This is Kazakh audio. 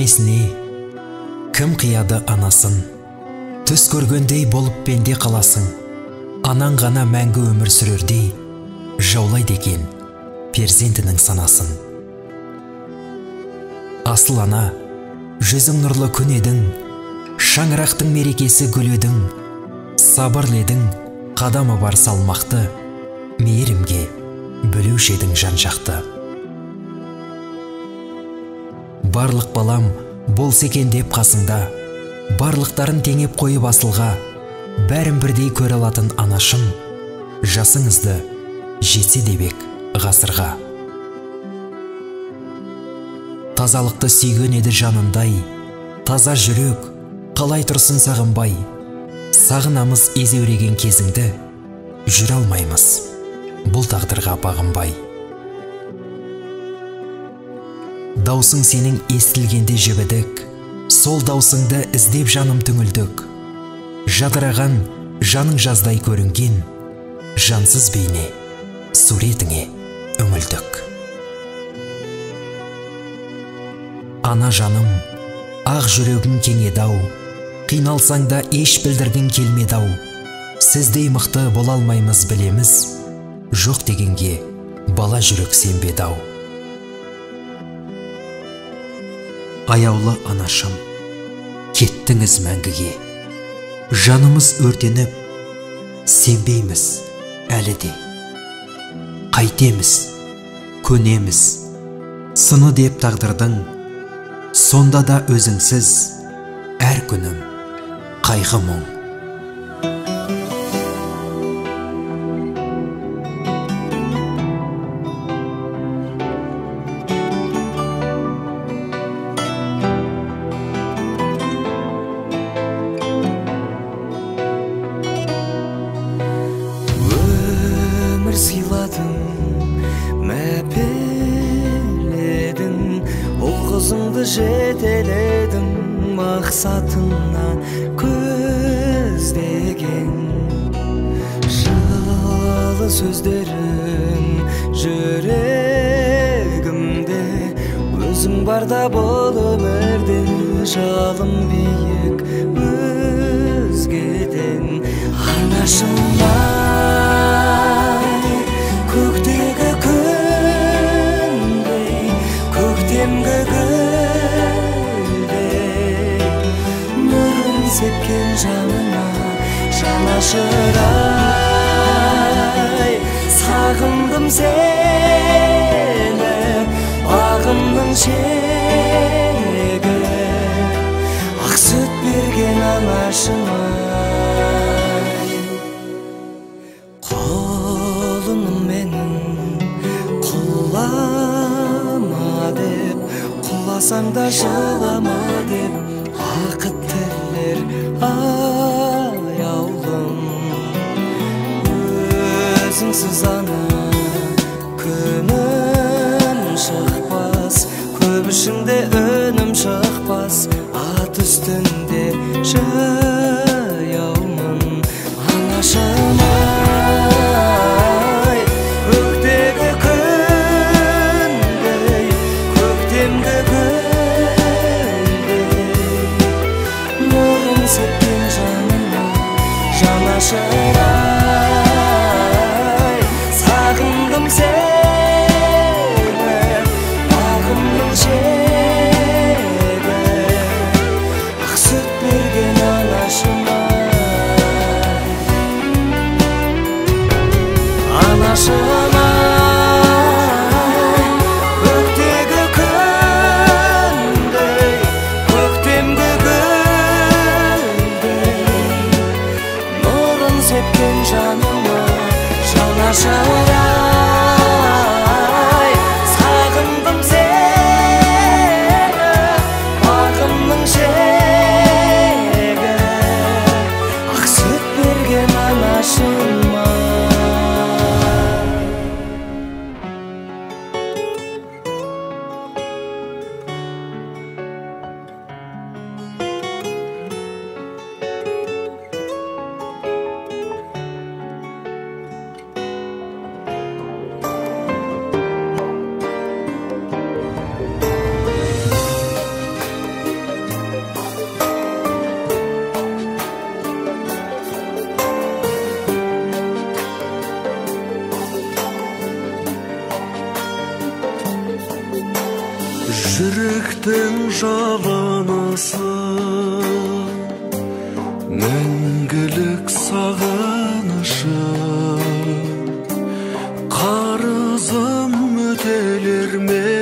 немесіне, кім қияды анасын, түс көргендей болып пенде қаласың, анаң ғана мәңгі өмір сүрердей, жаулайды екен перзентінің санасын. Асыл ана, жүзің нұрлы күн едің, шаңырақтың мерекесі гүл едің, сабырлы едің, қадамы бар салмақты, мейірімге бөлеуші едің жан-жақты. Барлық балам болса екен деп қасыңда, барлықтарын теңеп қойып асылға, бәрін бірдей көре алатын анашым, жасыңызды жетсе дебек ғасырға. Тазалықты сүйген еді жанындай, таза жүрек қалай тұрсын сағынбай, сағынамыз езеуреген кезіңді, жүре алмаймыз бұл тағдырға бағынбай. Даусың сенің естілгенде жібідік, сол даусыңды іздеп жаным түңілдік, жадыраған жаның жаздай көрінген, жансыз бейне суретіңе үңілдік. Ана жаным, ақ жүрегің кеңедау, қиналсаң да еш білдіргің келмедау, сіздей мықты бола алмаймыз білеміз, жоқ дегенге бала жүрек сенбедау. Аяулы анашым, кеттіңіз мәңгіге, жанымыз өртеніп, сенбейміз әлі де. Қайтеміз, көнеміз, сыны деп тағдырдың, сонда да өзіңсіз, әр күнім қайғы мұң. Өмір сыйладың, мәпеледің, ол қызыңды жетеледің, мақсатына көздеген. Жылы сөздерің жүрегімде, өзің барда бұл өмірде, жалым биік өзгеден. Анашымай, көктегі күндей, көктемгі гүлдей, нұрын сепкен жанына жанашырай. Сағындым сені, бағымның шегі, ақ сүт берген анашыма. Қолыным менің құлама деп, құласаң да жылама деп, бақыт тілер аяулым. Өзіңсіз ана күнім шықпас, көп ішінде өнім шықпас, ат үстінде жаяумын. Анашымай, көктегі күндей, көктемгі гүлдей, нұрын сепкен жаныма жанашырай. Сағындым сені, бағымның шегі, ақ сүт берген анашыма. Анашымай, көктегі күндей, көктемгі гүлдей, нұрын сепкен жаныма жанашырай. Сағындым сені, бағымның шегі, ақ сүт берген анашыма. жүректің жалынысы, мәңгілік сағынышы, қарызым өтелер ме